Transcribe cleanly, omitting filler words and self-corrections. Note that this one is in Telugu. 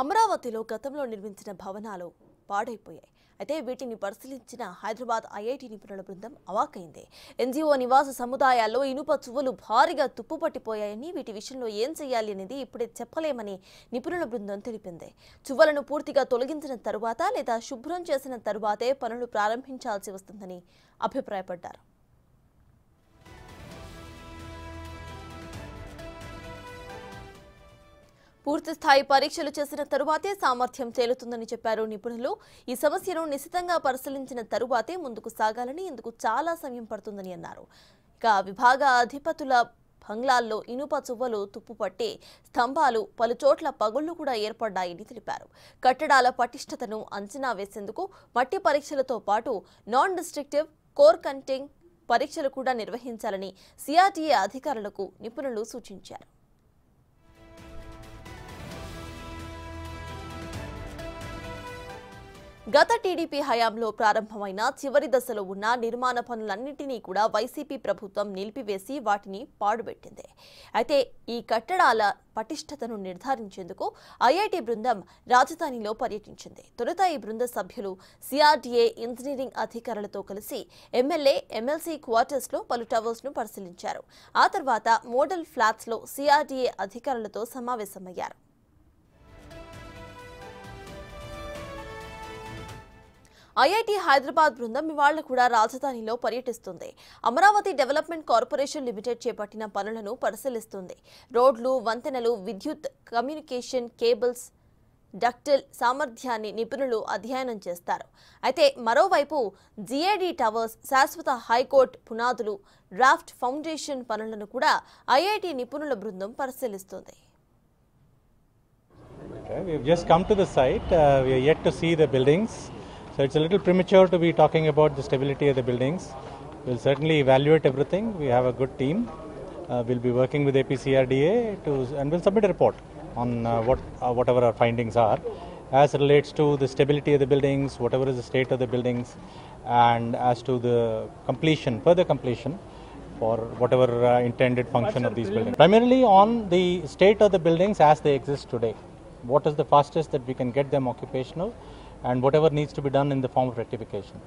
అమరావతిలో గతంలో నిర్మించిన భవనాలు పాడైపోయాయి. అయితే వీటిని పరిశీలించిన హైదరాబాద్ ఐఐటి నిపుణుల బృందం అవాక్కైంది. ఎన్జీఓ నివాస సముదాయాల్లో ఇనుప చువ్వలు భారీగా తుప్పుపట్టిపోయాయని, వీటి విషయంలో ఏం చేయాలి అనేది ఇప్పుడే చెప్పలేమని నిపుణుల బృందం తెలిపింది. చువ్వలను పూర్తిగా తొలగించిన తరువాత లేదా శుభ్రం చేసిన తరువాతే పనులు ప్రారంభించాల్సి వస్తుందని అభిప్రాయపడ్డారు. పూర్తి స్థాయి పరీక్షలు చేసిన తరువాతే సామర్థ్యం తేలుతుందని చెప్పారు నిపుణులు. ఈ సమస్యను నిశితంగా పరిశీలించిన తరువాతే ముందుకు సాగాలని, ఇందుకు చాలా సమయం పడుతుందని అన్నారు. ఇక విభాగ అధిపతుల బంగ్లాల్లో ఇనుప చువ్వలు తుప్పుపట్టి స్తంభాలు, పలుచోట్ల పగుళ్లు కూడా ఏర్పడ్డాయని తెలిపారు. కట్టడాల పటిష్టతను అంచనా వేసేందుకు మట్టి పరీక్షలతో పాటు నాన్ డిస్ట్రక్టివ్ కోర్ కంటింగ్ పరీక్షలు కూడా నిర్వహించాలని సిఆర్టీఏ అధికారులకు నిపుణులు సూచించారు. గత టీడీపీ హయాంలో ప్రారంభమైన చివరి దశలో ఉన్న నిర్మాణ పనులన్నింటినీ కూడా వైసీపీ ప్రభుత్వం నిలిపివేసి వాటిని పాడుబెట్టింది. అయితే ఈ కట్టడాల పటిష్టతను నిర్ధారించేందుకు ఐఐటి బృందం రాజధానిలో పర్యటించింది. తొలుత ఈ బృంద సభ్యులు సిఆర్డీఏ ఇంజనీరింగ్ అధికారులతో కలిసి ఎమ్మెల్యే, ఎమ్మెల్సీ క్వార్టర్స్లో పలు టవర్స్ను పరిశీలించారు. ఆ తర్వాత మోడల్ ఫ్లాట్స్లో సిఆర్డీఏ అధికారులతో సమావేశమయ్యారు. ఐఐటి హైదరాబాద్ బృందం ఇవాళ కూడా రాజధానిలో పర్యటిస్తుంది. అమరావతి డెవలప్మెంట్ కార్పొరేషన్ లిమిటెడ్ చేపట్టిన పనులను పరిశీలిస్తుంది. రోడ్లు, వంతెనలు, విద్యుత్, కమ్యూనికేషన్ కేబుల్స్, డక్టల్ సామర్థ్యాన్ని నిపుణులు అధ్యయనం చేస్తారు. అయితే మరోవైపు జిఏడి టవర్స్, శాశ్వత హైకోర్టు పునాదులు, డ్రాఫ్ట్ ఫౌండేషన్ పనులను కూడా ఐఐటి నిపుణుల బృందం పరిశీలిస్తుంది. We have just come to the site. We are yet to see the buildings. So it's a little premature to be talking about the stability of the buildings. We'll certainly evaluate everything. We have a good team. We'll be working with APCRDA and we'll submit a report on whatever our findings are as relates to the stability of the buildings, whatever is the state of the buildings, and as to the completion, further completion for whatever intended function of these buildings. Primarily on the state of the buildings as they exist today. What is the fastest that we can get them occupational, and whatever needs to be done in the form of rectification.